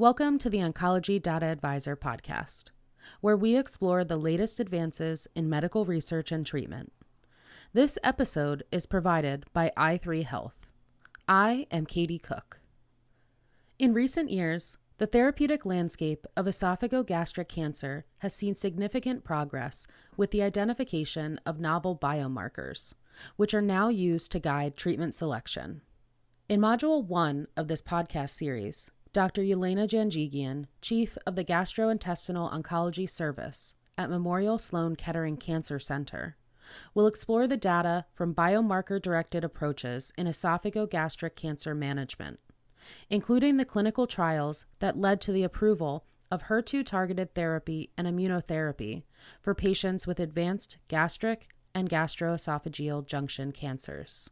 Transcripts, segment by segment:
Welcome to the Oncology Data Advisor podcast, where we explore the latest advances in medical research and treatment. This episode is provided by i3 Health. I am Katie Cook. In recent years, the therapeutic landscape of esophagogastric cancer has seen significant progress with the identification of novel biomarkers, which are now used to guide treatment selection. In Module 1 of this podcast series, Dr. Yelena Janjigian, Chief of the Gastrointestinal Oncology Service at Memorial Sloan Kettering Cancer Center, will explore the data from biomarker-directed approaches in esophagogastric cancer management, including the clinical trials that led to the approval of HER2-targeted therapy and immunotherapy for patients with advanced gastric and gastroesophageal junction cancers.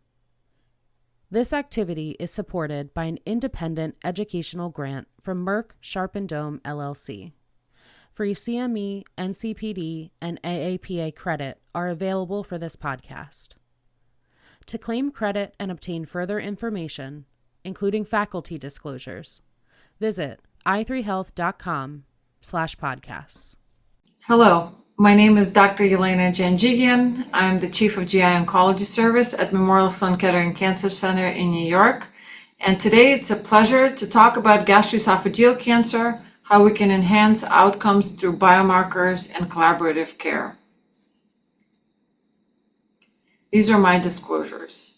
This activity is supported by an independent educational grant from Merck Sharp & Dome LLC. Free CME, NCPD, and AAPA credit are available for this podcast. To claim credit and obtain further information, including faculty disclosures, visit i3health.com/podcasts. Hello, my name is Dr. Yelena Janjigian. I'm the Chief of GI Oncology Service at Memorial Sloan Kettering Cancer Center in New York. And today it's a pleasure to talk about gastroesophageal cancer, how we can enhance outcomes through biomarkers and collaborative care. These are my disclosures.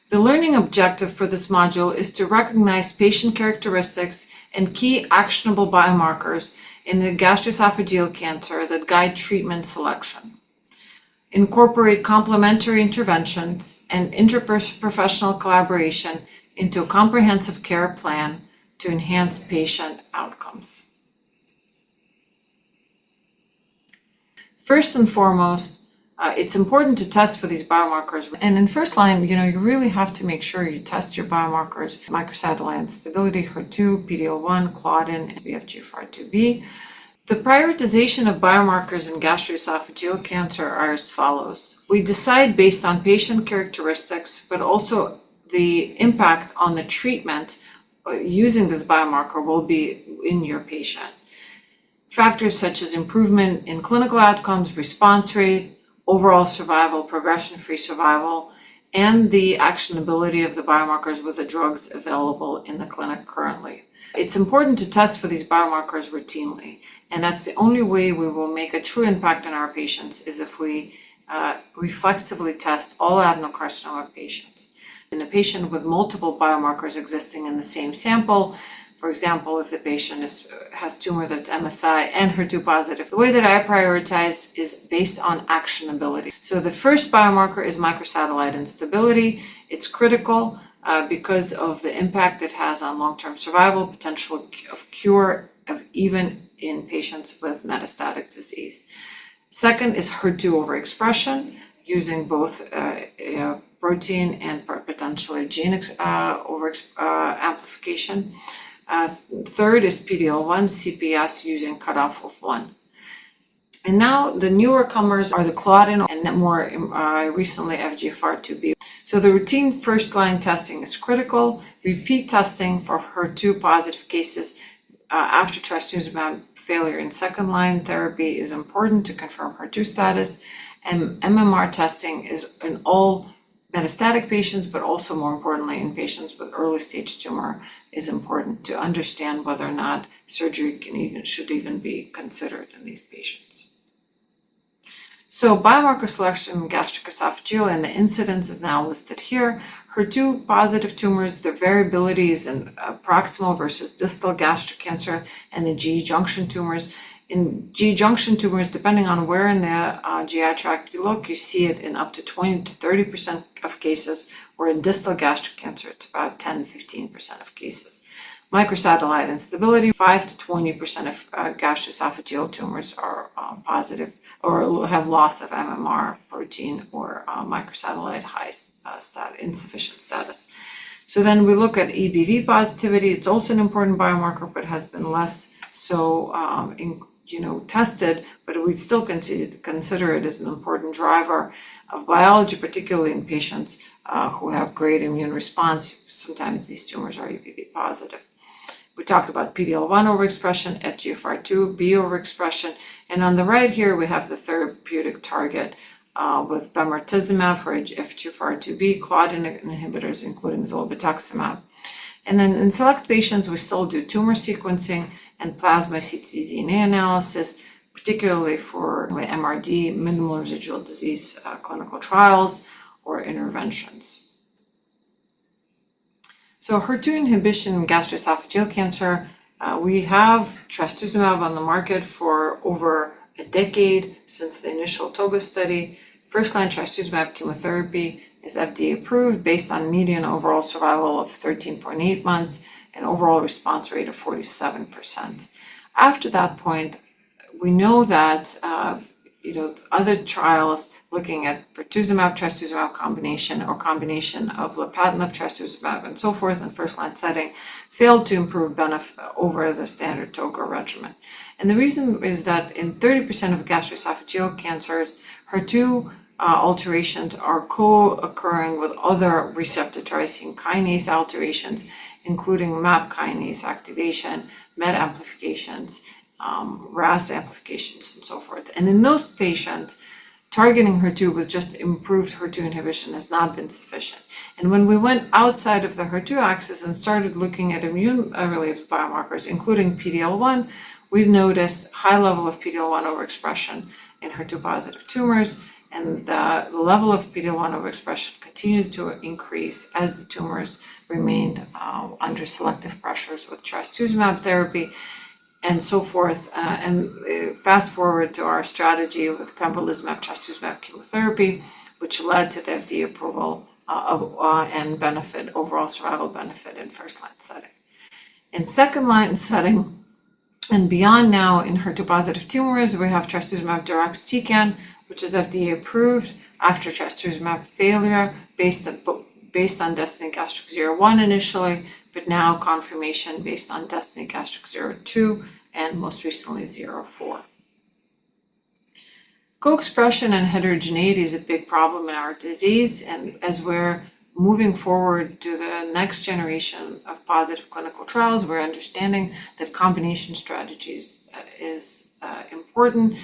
The learning objective for this module is to recognize patient characteristics and key actionable biomarkers in the gastroesophageal cancer that guide treatment selection. Incorporate complementary interventions and interprofessional collaboration into a comprehensive care plan to enhance patient outcomes. First and foremost, it's important to test for these biomarkers. And in first line, you really have to make sure you test your biomarkers: microsatellite instability, HER2, PD-L1, Claudin, and FGFR2b. The prioritization of biomarkers in gastroesophageal cancer are as follows. We decide based on patient characteristics, but also the impact on the treatment using this biomarker will be in your patient. Factors such as improvement in clinical outcomes, response rate, overall survival, progression-free survival, and the actionability of the biomarkers with the drugs available in the clinic currently. It's important to test for these biomarkers routinely, and that's the only way we will make a true impact in our patients is if we reflexively test all adenocarcinoma patients. In a patient with multiple biomarkers existing in the same sample, for example, if the patient has tumor that's MSI and HER2 positive, the way that I prioritize is based on actionability. So the first biomarker is microsatellite instability. It's critical because of the impact it has on long-term survival, potential of cure even in patients with metastatic disease. Second is HER2 overexpression, using both protein and potentially gene amplification. Third is PD-L1 CPS using cutoff of 1. And now the newer comers are the Claudin and more recently FGFR2b. So the routine first-line testing is critical. Repeat testing for HER2 positive cases after trastuzumab failure in second-line therapy is important to confirm HER2 status. And MMR testing is in all metastatic patients, but also more importantly in patients with early stage tumor is important to understand whether or not surgery should even be considered in these patients. So biomarker selection in gastric esophageal and the incidence is now listed here. HER2 positive tumors, the variability is in proximal versus distal gastric cancer and the GE junction tumors. In GE junction tumors, depending on where in the GI tract you look, you see it in up to 20 to 30% of cases, where in distal gastric cancer, it's about 10-15% of cases. Microsatellite instability, 5 to 20% of gastroesophageal tumors are positive or have loss of MMR protein or microsatellite insufficient status. So then we look at EBV positivity. It's also an important biomarker, but has been less so tested, but we still consider it as an important driver of biology, particularly in patients who have great immune response. Sometimes these tumors are EBV positive. We talked about PD-L1 overexpression, FGFR2, B overexpression, and on the right here we have the therapeutic target with bemarituzumab for FGFR2b, claudin inhibitors, including zolbetuximab. And then in select patients, we still do tumor sequencing and plasma ctDNA analysis, particularly for MRD, minimal residual disease clinical trials or interventions. So HER2 inhibition in gastroesophageal cancer, we have trastuzumab on the market for over a decade since the initial TOGA study. First-line trastuzumab chemotherapy is FDA approved based on median overall survival of 13.8 months and overall response rate of 47%. After that point, we know that other trials looking at pertuzumab trastuzumab combination or combination of lapatinib trastuzumab and so forth in first-line setting failed to improve benefit over the standard TOGA regimen. And the reason is that in 30% of gastroesophageal cancers, HER2 alterations are co-occurring with other receptor tyrosine kinase alterations, including MAP kinase activation, MET amplifications, RAS amplifications, and so forth. And in those patients, targeting HER2 with just improved HER2 inhibition has not been sufficient. And when we went outside of the HER2 axis and started looking at immune-related biomarkers, including PD-L1, we noticed high level of PD-L1 overexpression in HER2-positive tumors, and the level of PD-L1 overexpression continued to increase as the tumors remained under selective pressures with trastuzumab therapy, and so forth. And fast forward to our strategy with pembrolizumab trastuzumab chemotherapy, which led to the FDA approval and benefit, overall survival benefit in first-line setting. In second-line setting and beyond now in HER2-positive tumors, we have trastuzumab deruxtecan, which is FDA approved after trastuzumab failure based on Destiny Gastric 01 initially, but now confirmation based on Destiny Gastric 02 and most recently 04. Co-expression and heterogeneity is a big problem in our disease, and as we're moving forward to the next generation of positive clinical trials, we're understanding that combination strategies is important,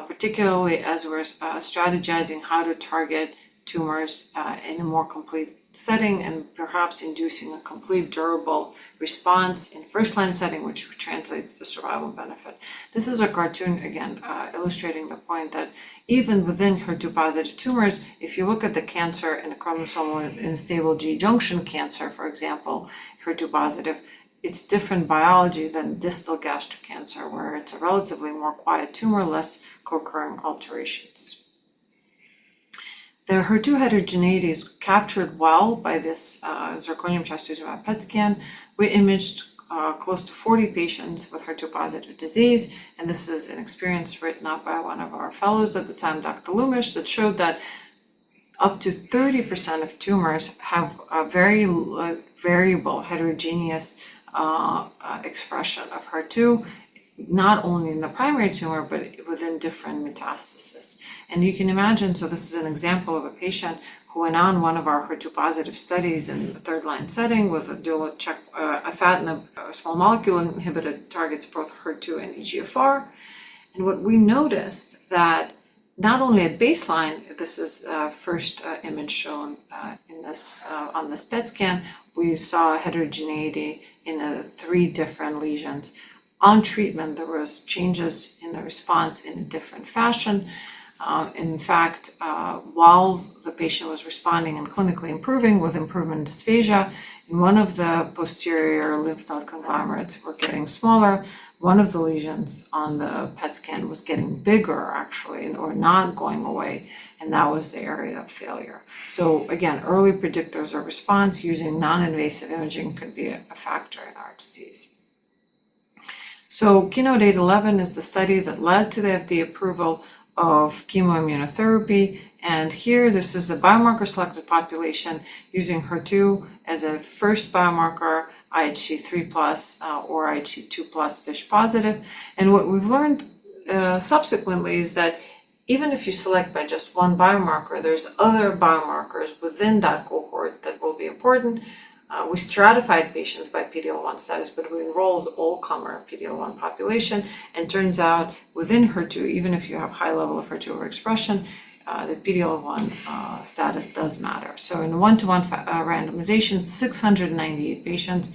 particularly as we're strategizing how to target tumors in a more complete setting and perhaps inducing a complete durable response in first-line setting, which translates to survival benefit. This is a cartoon, again, illustrating the point that even within HER2-positive tumors, if you look at the cancer in a chromosomal unstable G junction cancer, for example, HER2-positive, it's different biology than distal gastric cancer, where it's a relatively more quiet tumor, less co-occurring alterations. The HER2 heterogeneity is captured well by this zirconium trastuzumab PET scan. We imaged close to 40 patients with HER2-positive disease, and this is an experience written up by one of our fellows at the time, Dr. Lumish, that showed that up to 30% of tumors have a very variable, heterogeneous expression of HER2, not only in the primary tumor, but within different metastases. And you can imagine, so this is an example of a patient who went on one of our HER2-positive studies in the third-line setting with a dual afatinib, a small molecule inhibitor targets both HER2 and EGFR. And what we noticed that not only at baseline, this is first image shown in this on this PET scan, we saw heterogeneity in 3 different lesions. On treatment, there was changes in the response in a different fashion. In fact, while the patient was responding and clinically improving with improvement in dysphagia, in one of the posterior lymph node conglomerates were getting smaller. One of the lesions on the PET scan was getting bigger, actually, or not going away, and that was the area of failure. So again, early predictors of response using non-invasive imaging could be a factor in our disease. So KEYNOTE-811 is the study that led to the FDA approval of chemoimmunotherapy, and here this is a biomarker selected population using HER2 as a first biomarker, IHC3+ or IHC2+ FISH positive. And what we've learned subsequently is that even if you select by just one biomarker, there's other biomarkers within that cohort that will be important. We stratified patients by PD-L1 status, but we enrolled all-comer PD-L1 population, and turns out within HER2, even if you have high level of HER2 overexpression, the PD-L1 status does matter. So in one-to-one randomization, 698 patients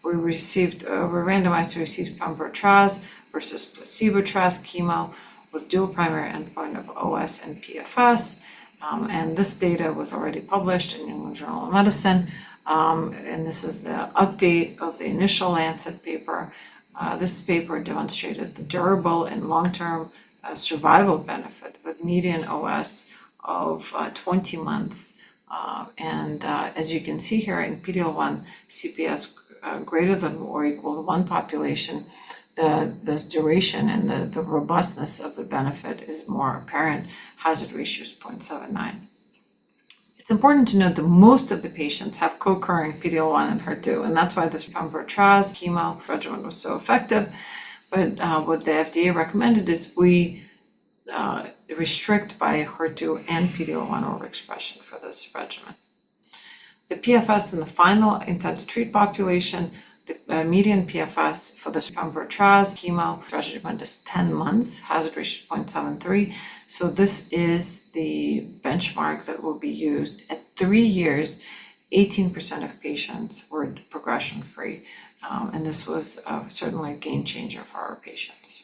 were randomized to receive pembro-traz versus placebo-traz chemo with dual primary endpoint of OS and PFS. And this data was already published in New England Journal of Medicine. And this is the update of the initial Lancet paper. This paper demonstrated the durable and long-term survival benefit with median OS of 20 months. As you can see here in PD-L1 CPS greater than or equal to 1 population, this duration and the robustness of the benefit is more apparent. Hazard ratio is 0.79. It's important to note that most of the patients have co-occurring PD-L1 and HER2, and that's why this pembro-traz chemo regimen was so effective. But what the FDA recommended is we restrict by HER2 and PD-L1 overexpression for this regimen. The PFS in the final intent to treat population, the median PFS for this pembro-traz chemo regimen is 10 months, hazard ratio 0.73. So this is the benchmark that will be used at 3 years. 18% of patients were progression-free, and this was certainly a game changer for our patients.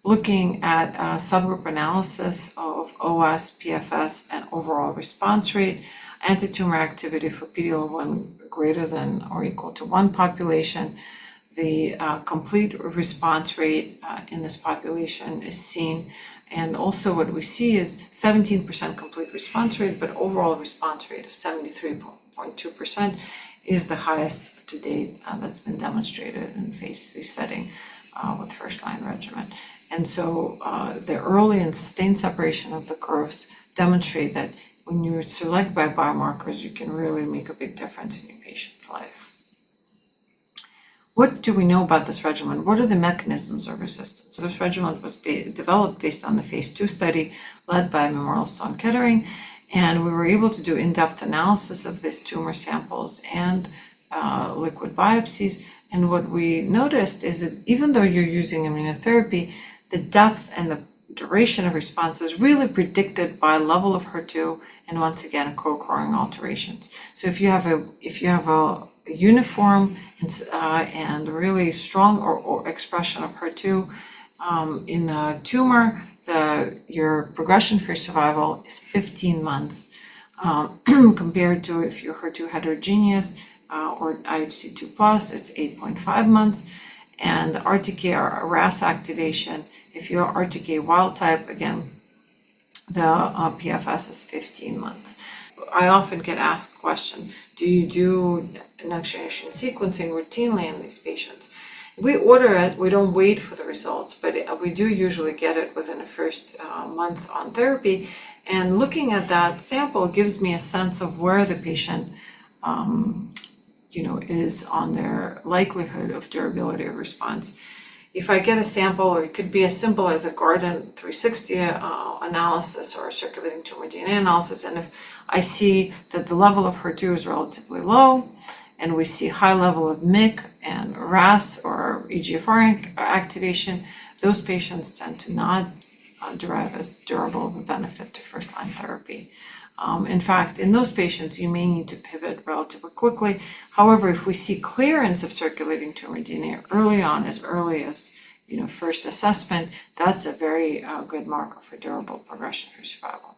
Looking at subgroup analysis of OS, PFS, and overall response rate, anti-tumor activity for PD-L1 greater than or equal to 1 population, the complete response rate in this population is seen. And also what we see is 17% complete response rate, but overall response rate of 73.2% is the highest to date that's been demonstrated in phase 3 setting with first-line regimen. And so the early and sustained separation of the curves demonstrate that when you select by biomarkers, you can really make a big difference in your patient's life. What do we know about this regimen? What are the mechanisms of resistance? So this regimen was developed based on the phase 2 study led by Memorial Sloan Kettering, and we were able to do in-depth analysis of these tumor samples and liquid biopsies. And what we noticed is that even though you're using immunotherapy, the depth and the duration of response is really predicted by level of HER2 and once again co-occurring alterations. So if you have a uniform and really strong or expression of HER2 in the tumor, your progression-free survival is 15 months compared to if you're HER2 heterogeneous or IHC2+, it's 8.5 months. And RTK or RAS activation, if you're RTK wild type, again, the PFS is 15 months. I often get asked the question, do you do next generation sequencing routinely in these patients? We order it, we don't wait for the results, but we do usually get it within the first month on therapy. And looking at that sample gives me a sense of where the patient is on their likelihood of durability of response. If I get a sample, or it could be as simple as a Guardant 360 analysis or a circulating tumor DNA analysis, and if I see that the level of HER2 is relatively low, and we see high level of MYC and RAS or EGFR activation, those patients tend to not derive as durable of a benefit to first-line therapy. In fact, in those patients, you may need to pivot relatively quickly. However, if we see clearance of circulating tumor DNA early on, as early as first assessment, that's a very good marker for durable progression-free survival.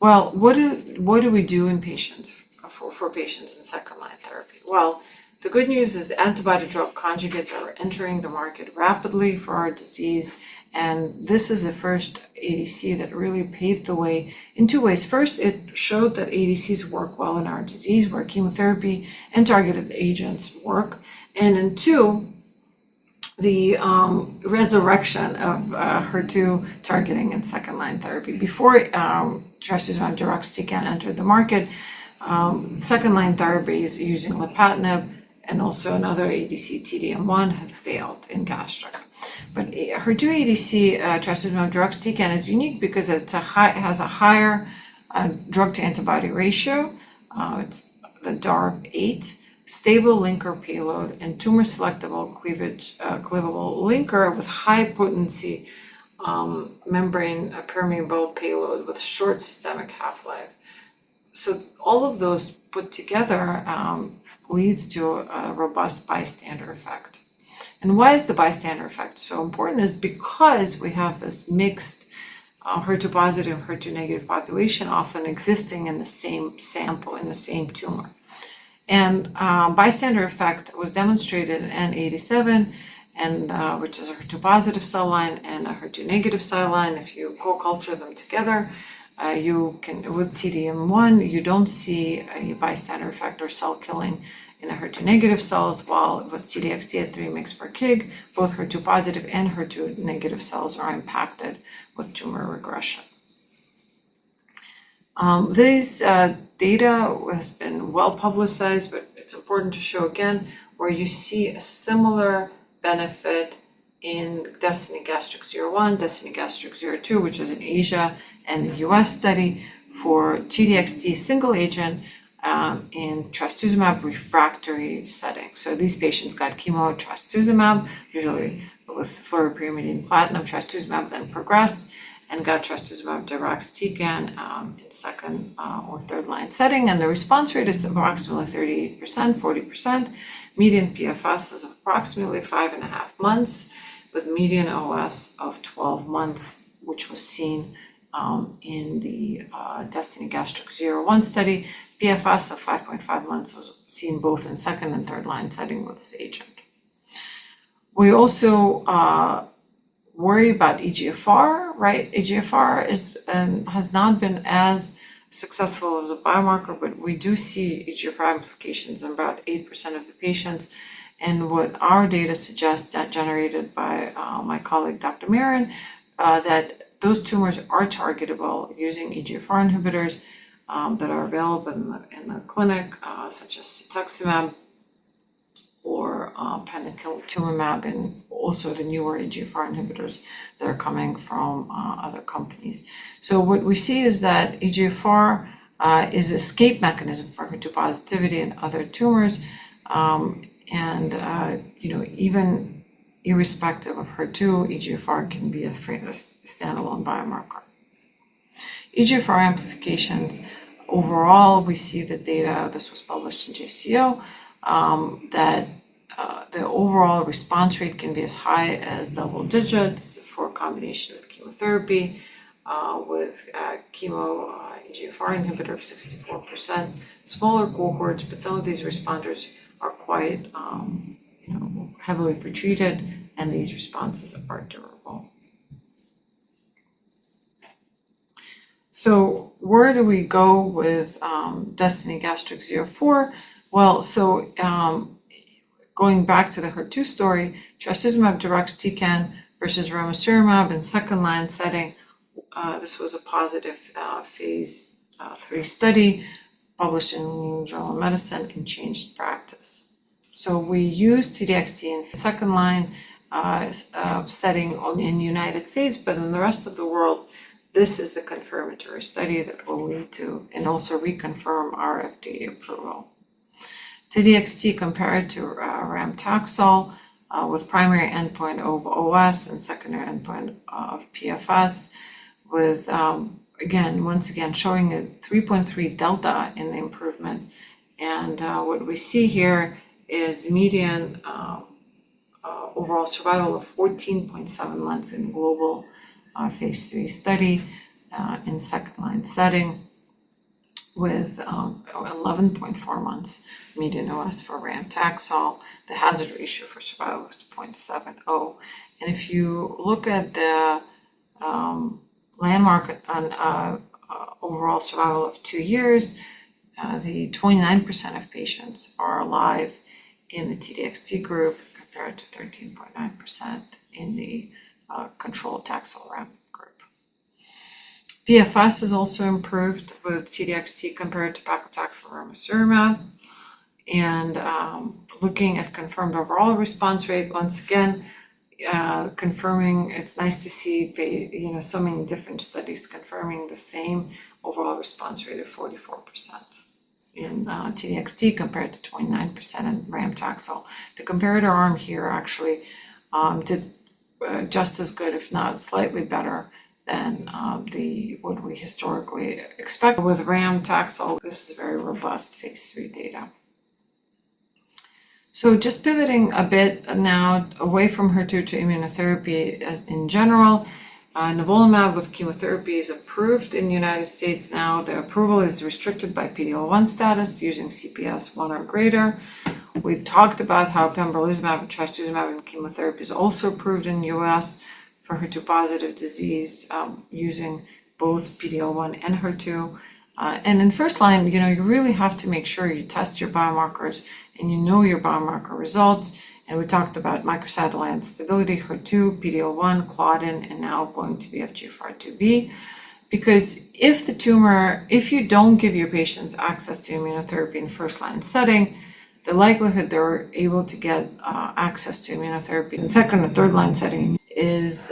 Well, what do we do in patients for patients in second-line therapy? Well, the good news is antibody-drug conjugates are entering the market rapidly for our disease. And this is the first ADC that really paved the way in two ways. First, it showed that ADCs work well in our disease, where chemotherapy and targeted agents work. And in two, the resurrection of HER2 targeting in second-line therapy. Before trastuzumab deruxtecan entered the market, second-line therapies using lapatinib and also another ADC, TDM1, have failed in gastric. But HER2 ADC, trastuzumab deruxtecan, is unique because it has a higher drug-to-antibody ratio. It's the DARV8, stable linker payload, and tumor selectable cleavable linker with high potency membrane permeable payload with short systemic half-life. So all of those put together leads to a robust bystander effect. And why is the bystander effect so important? Is because we have this mixed HER2 positive, HER2 negative population often existing in the same sample, in the same tumor. And bystander effect was demonstrated in N87, and which is a HER2 positive cell line and a HER2 negative cell line. If you co-culture them together, you can, with TDM1, you don't see a bystander effect or cell killing in a HER2 negative cells, while with TDXT at 3 mg/kg, both HER2 positive and HER2 negative cells are impacted with tumor regression. This data has been well publicized, but it's important to show again where you see a similar benefit in DESTINY-Gastric-01, DESTINY-Gastric-02, which is in Asia, and the US study for TDXT single agent in trastuzumab refractory setting. So these patients got chemo trastuzumab, usually with fluoropyrimidine platinum. Trastuzumab then progressed and got trastuzumab deruxtecan in second or third line setting. And the response rate is approximately 38%, 40%. Median PFS is approximately 5.5 months, with median OS of 12 months, which was seen in the DESTINY-Gastric-01 study. PFS of 5.5 months was seen both in second and third line setting with this agent. We also worry about EGFR, right? EGFR has not been as successful as a biomarker, but we do see EGFR amplifications in about 8% of the patients. And what our data suggests, that generated by my colleague Dr. Marin, that those tumors are targetable using EGFR inhibitors that are available in the clinic, such as cetuximab or panitumumab, and also the newer EGFR inhibitors that are coming from other companies. So what we see is that EGFR is an escape mechanism for HER2 positivity in other tumors, even irrespective of HER2, EGFR can be a standalone biomarker. EGFR amplifications, overall, we see the data, this was published in JCO, that the overall response rate can be as high as double digits for combination with chemotherapy, with chemo EGFR inhibitor of 64%, smaller cohorts, but some of these responders are quite heavily pretreated, and these responses are durable. So where do we go with DESTINY-Gastric-04? Well, so going back to the HER2 story, trastuzumab deruxtecan versus ramucirumab in second line setting, this was a positive phase 3 study published in the New England Journal of Medicine and changed practice. So we used TDXT in second line setting in the United States, but in the rest of the world, this is the confirmatory study that will lead to and also reconfirm our FDA approval. TDXT compared to Ram/Taxol with primary endpoint of OS and secondary endpoint of PFS, with once again showing a 3.3 delta in the improvement. And what we see here is median overall survival of 14.7 months in global phase 3 study in second line setting, with 11.4 months median OS for Ram/Taxol. The hazard ratio for survival was 0.70. And if you look at the landmark on overall survival of 2 years, the 29% of patients are alive in the TDXT group compared to 13.9% in the control Taxol Ram group. PFS is also improved with TDXT compared to paclitaxel ramucirumab. And looking at confirmed overall response rate, once again, confirming, it's nice to see so many different studies confirming the same overall response rate of 44%. in TDXT compared to 29% in Ramtaxol. The comparator arm here actually did just as good, if not slightly better, than what we historically expect. With Ramtaxol, this is very robust phase 3 data. So just pivoting a bit now away from HER2 to immunotherapy in general, nivolumab with chemotherapy is approved in the United States now. The approval is restricted by PD-L1 status using CPS 1 or greater. We talked about how pembrolizumab and trastuzumab and chemotherapy is also approved in the US for HER2 positive disease using both PD-L1 and HER2. And in first line, you really have to make sure you test your biomarkers and you know your biomarker results. And we talked about microsatellite stability, HER2, PD-L1, Claudin, and now going to be FGFR2b. Because if you don't give your patients access to immunotherapy in first line setting, the likelihood they're able to get access to immunotherapy in second or third line setting is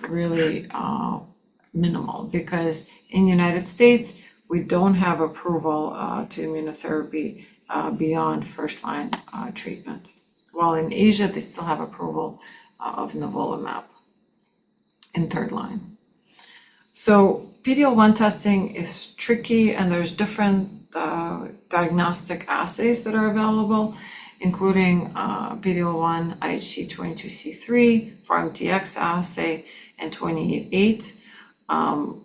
really minimal, because in the United States, we don't have approval to immunotherapy beyond first line treatment. While in Asia, they still have approval of nivolumab in third line. So PD-L1 testing is tricky, and there's different diagnostic assays that are available, including PD-L1 IHC22C3, FARM-TX assay, and 28-8.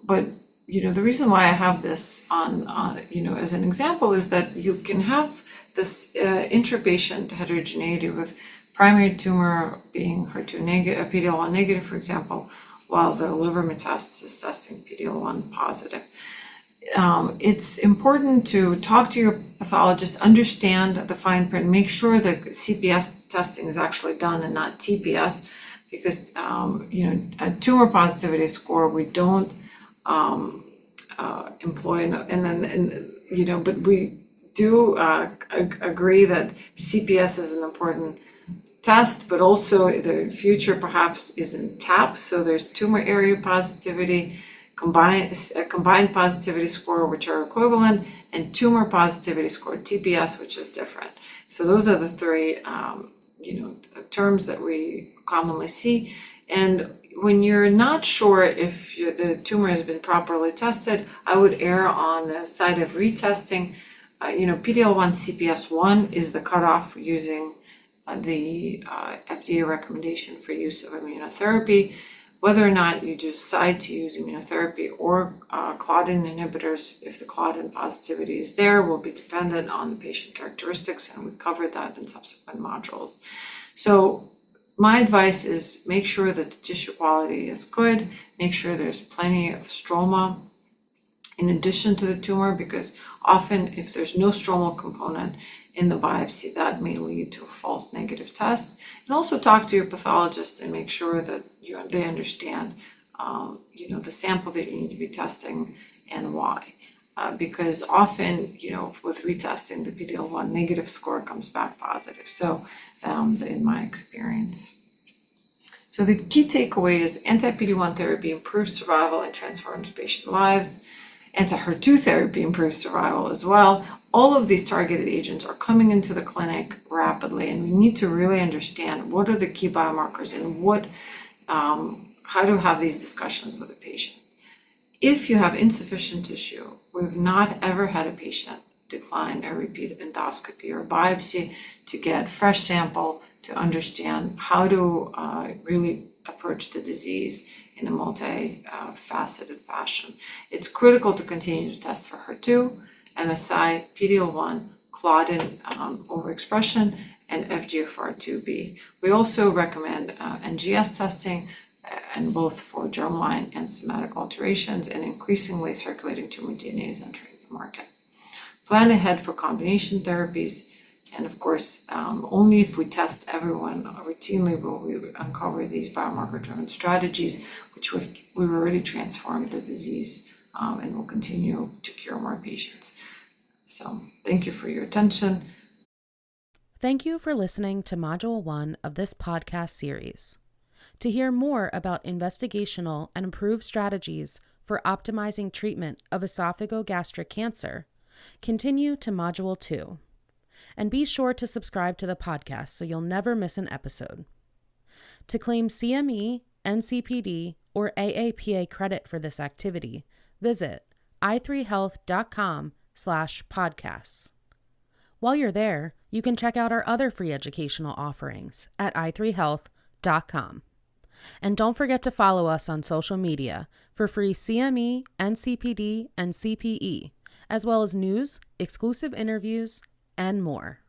But the reason why I have this on, as an example is that you can have this intrapatient heterogeneity with primary tumor being HER2 negative, PD-L1 negative, for example, while the liver metastasis testing PD-L1 positive. It's important to talk to your pathologist, understand the fine print, make sure that CPS testing is actually done and not TPS, because a tumor positivity score we don't employ, but we do agree that CPS is an important test, but also the future perhaps isn't TAP. So there's tumor area positivity, combined positivity score, which are equivalent, and tumor positivity score, TPS, which is different. So those are the three, terms that we commonly see. And when you're not sure if the tumor has been properly tested, I would err on the side of retesting. PD-L1 CPS 1 is the cutoff using the FDA recommendation for use of immunotherapy. Whether or not you decide to use immunotherapy or Claudin inhibitors, if the Claudin positivity is there, will be dependent on the patient characteristics, and we covered that in subsequent modules. So my advice is make sure that the tissue quality is good, make sure there's plenty of stroma in addition to the tumor, because often if there's no stromal component in the biopsy, that may lead to a false negative test. And also talk to your pathologist and make sure that they understand the sample that you need to be testing and why. Because often, with retesting, the PD-L1 negative score comes back positive. So in my experience. So the key takeaway is anti-PD-1 therapy improves survival and transforms patient lives. Anti-HER2 therapy improves survival as well. All of these targeted agents are coming into the clinic rapidly, and we need to really understand what are the key biomarkers and how to have these discussions with the patient. If you have insufficient tissue, we've not ever had a patient decline a repeat endoscopy or biopsy to get fresh sample to understand how to really approach the disease in a multi-faceted fashion. It's critical to continue to test for HER2, MSI, PD-L1, Claudin overexpression, and FGFR2b. We also recommend NGS testing, and both for germline and somatic alterations, and increasingly circulating tumor DNA is entering the market. Plan ahead for combination therapies, and of course, only if we test everyone routinely will we uncover these biomarker-driven strategies, which we've already transformed the disease and will continue to cure more patients. So thank you for your attention. Thank you for listening to Module 1 of this podcast series. To hear more about investigational and improved strategies for optimizing treatment of esophagogastric cancer, Continue to Module 2. And be sure to subscribe to the podcast so you'll never miss an episode. To claim CME, NCPD, or AAPA credit for this activity, visit i3health.com/podcasts. While you're there, you can check out our other free educational offerings at i3health.com. And don't forget to follow us on social media for free CME, NCPD, and CPE, as well as news, exclusive interviews, and more.